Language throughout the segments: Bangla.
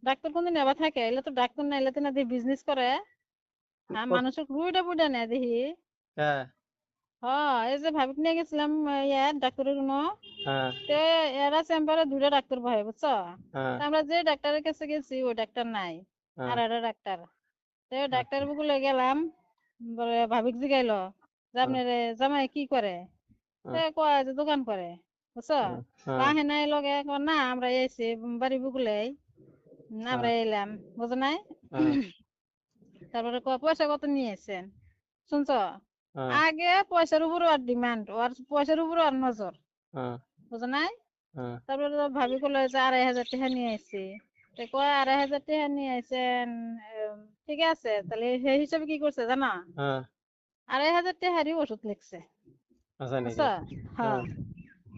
ডাক্তার কোনদিন আবার থাকে, এলে তো ডাক্তার না, এলে তো না দিয়ে বিজনেস করে। হ্যাঁ, কত- মানুষের রুইটা বুইটা নেয় দেখি। হ্যাঁ হ্যাঁ, এই যে ভাবিক নিয়ে গেছিলাম ডাক্তারের কোনো, হ্যাঁ তে এরা চেম্বারে দুইটা ডাক্তার বহে বুঝছো। হ্যাঁ তা আমরা যে ডাক্তারের কাছে গেছি ওই ডাক্তার নাই, হ্যাঁ আর একটা ডাক্তার। তো ডাক্তার আচ্ছা, বুকুলে গেলাম, বলে ভাবিক জিগাইলো যে হ্যাঁ আপনার জামাই কি করে। তো হ্যাঁ কয় যে দোকান করে বুঝছো। হ্যাঁ হ্যাঁ কাহে নাই লগে কয় না আমরা এসে বাড়ি বুকুলে আমরা হ্যাঁ এলাম, বুঝো নাই। হ্যাঁ তারপরে কয় পয়সা কত নিয়েছেন শুনছো। হ্যাঁ আগে পয়সার উপর আর ডিমান্ড, আর পয়সার উপর আর নজর, হ্যাঁ বুঝো নাই। হ্যাঁ তারপরে তো ভাবি করলো যে 2,500 টাকা নিয়ে আসছি। তো কয় 2,500 টাকা নিয়ে আসছেন, ঠিক আছে তাহলে সেই হিসাবে কি করছে জানো, হ্যাঁ 2,500 টাকারই ওষুধ লিখছে আছে নাকি? বুঝছো। হ্যাঁ, হ্যাঁ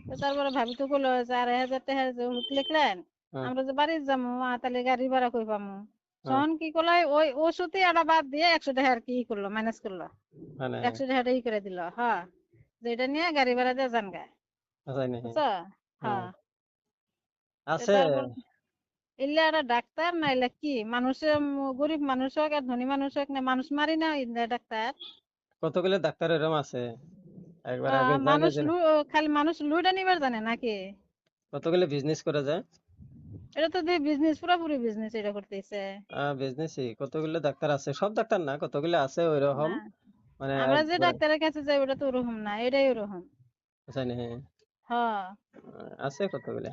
তো তারপরে ভাবি তো করলো যে 2,500 টাকার যে ওষুধ লিখলেন, হ্যাঁ আমরা যে বাড়ি যাবো তাহলে গাড়ি ভাড়া কই পামু। হ্যাঁ তখন কি করলো, ওই ওষুধই একটা বাদ দিয়ে 100 টাকা আর কি করলো, মাইনাস করলো। মানে 100 টাকাটা করে দিল, হ্যাঁ, যে এটা নিয়ে গাড়ি ভাড়া দিয়ে যান গা, আছে নাকি? বুঝছো। হ্যাঁ হ্যাঁ, তো আছে। তারপর এলে একটা ডাক্তার না, এলে কি মানুষের গরিব মানুষ হোক আর ধনী মানুষ হোক না, মানুষ মারি না এলে ডাক্তার। কতগুলো ডাক্তার এরকম আছে, একবার আগে যায় না মানুষ যে খালি মানুষ লুইটা নিবার জানে নাকি। কতগুলো বিজনেস করে যায়। এটা তো বিজনেস, পুরোপুরি বিজনেস এটা করতেছে। বিজনেসই কতগুলো ডাক্তার আছে, সব ডাক্তার না, কতগুলো আছে ওইরকম, না, মানে আমরা যে একবার ডাক্তারের কাছে যাই ওটা তো ওরকম না, এটাই ওরকম। জানি হ্যাঁ, আছে কতগুলো,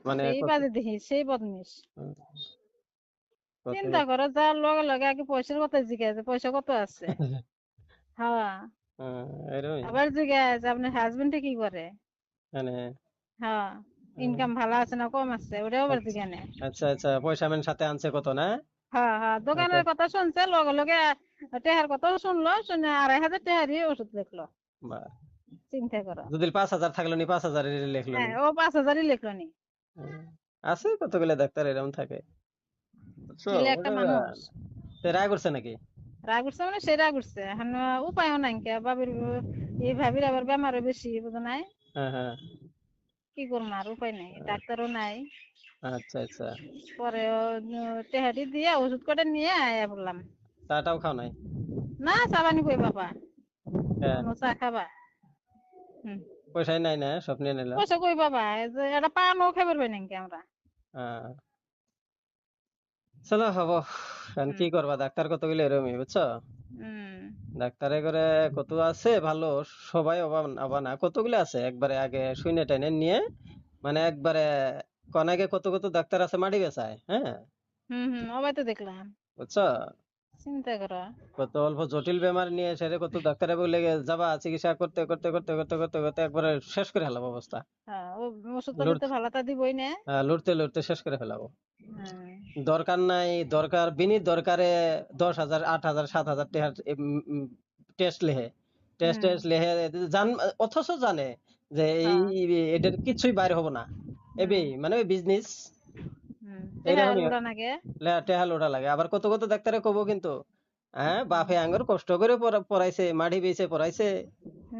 মানে সেই কত বাজে দেখি, সেই বদমিস। কত চিন্তা করো, যার লগে লগে আগে পয়সার কথা জিজ্ঞাসা, পয়সা কত আছে। হ্যাঁ, এরকমই আবার জিজ্ঞাসা আপনার হাজবেন্ডে কি করে। মানে হ্যাঁ, ইনকাম ভালো আছে না কম আছে ওটাও আবার আচ্ছা জিজ্ঞাসা। আচ্ছা আচ্ছা, পয়সা মেন সাথে আনছে কত না? হ্যাঁ হ্যাঁ, আচ্ছা, দোকানের কথা শুনছে, লগে লগে টেহার কথাও শুনলো, শুনে 2,500 টাকারই ওষুধ লিখলো। বাহ। চিন্তা করো। যদি 5,000 থাকলো নি, 5,000 লিখলো নি। হ্যাঁ, ও 5,000ই লিখলো নি। হুম, আছে কতগুলো ডাক্তার এরকম থাকে, বুঝছো? এলে একটা ওটা মানুষ রাগ করছে নাকি? রাগ উঠছে, মানে সে রাগ উঠছে এখন। উপায়ও নাই কে ভাবির, এই ভাবির আবার বেমারও বেশি, বুঝো নাই। হ্যাঁ হ্যাঁ কি করবো আর, উপায় নাই, ডাক্তারও নাই। আচ্ছা আচ্ছা, পরে টেহারি দিয়ে ওষুধ কটা নিয়ে আয়া বললাম। চাটাও খাও নাই? না, চা পানি কই বাবা, হ্যাঁ, কোনো চা খাবা। হুম, পয়সাই নাই না, সব নিয়ে নিল। পয়সা কই বাবা, এই যে একটা পানও খাবার পাই নাকি আমরা। হ্যাঁ, চলো হবো। এখন হুম কি করবা, ডাক্তার কতগুলো এরমই, বুঝছো? হুম ডাক্তারে করে কত আছে ভালো, সবাই অভাব অভাব না, কতগুলো আছে একবারে আগে শুনে টেনে নিয়ে, মানে একবারে কনাকে কত কত ডাক্তার আছে মাটি বেচায়, হ্যাঁ, হুম, ওবাই তো দেখলাম। বুঝছো? চিন্তা করো। কত অল্প জটিল বেমার নিয়ে সেরে কত ডাক্তারে বলে যাবা, চিকিৎসা করতে করতে করতে করতে করতে করতে একবারে শেষ করে ফেলাবো অবস্থা। হ্যাঁ, ও ওষুধ পাতি তো লড়তে ভালো তা দিবই না। লড়তে লড়তে শেষ করে ফেলাবো। হ্যাঁ দরকার নাই, দরকার বিনি দরকারে 10,000 8,000 7,000 টাকার টেস্ট লেহে, টেস্ট হুম টেস্ট লেহে জান, অথচ জানে যে এই হ্যাঁ এটার কিছুই বাইরে হবো না, হুম এবি মানে ওই বিজনেস টেহা এইরকমই। লুড়া নাগে। টেহা লোটা লাগে, আবার কত কত ডাক্তারে কব কিন্তু, হ্যাঁ বাপে আঙ্গুর কষ্ট করে পড়াইছে, মাটি বেছে পড়াইছে,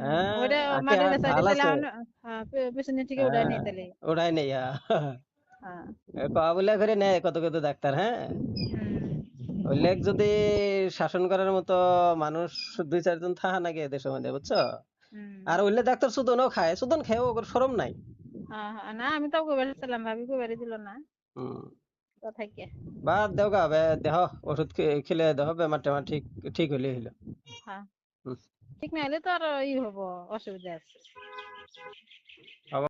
হ্যাঁ ওইটা আকে মাটির সাইডে ঢাল তাহলে আছে, পেছনে থেকে উঠাই হ্যাঁ নেই তাহলে। ওটাই নেই হ্যাঁ কয়া বলে করে নেয় কত কত ডাক্তার, হ্যাঁ। হুম ওই লেক যদি শাসন করার মতো মানুষ 2 4 জন থাকা নাকি দেশের মধ্যে, বুঝছো? হুম আর ওইলে ডাক্তার সুদনও খায়, সুদন খেয়েও ওর শরম নাই। হ্যাঁ হ্যাঁ, না আমি তো কই বেড়াচ্ছিলাম, ভাবি কই বেড়ে দিল না হম, তো থাকে। বাদ দেও গা দেহ, ওষুধ খেলে দেহ বেমার টেমার ঠিক ঠিক হইলে হইলো। হ্যাঁ, হুম। ঠিক না হলে তো আর ই হবো, অসুবিধা আছে।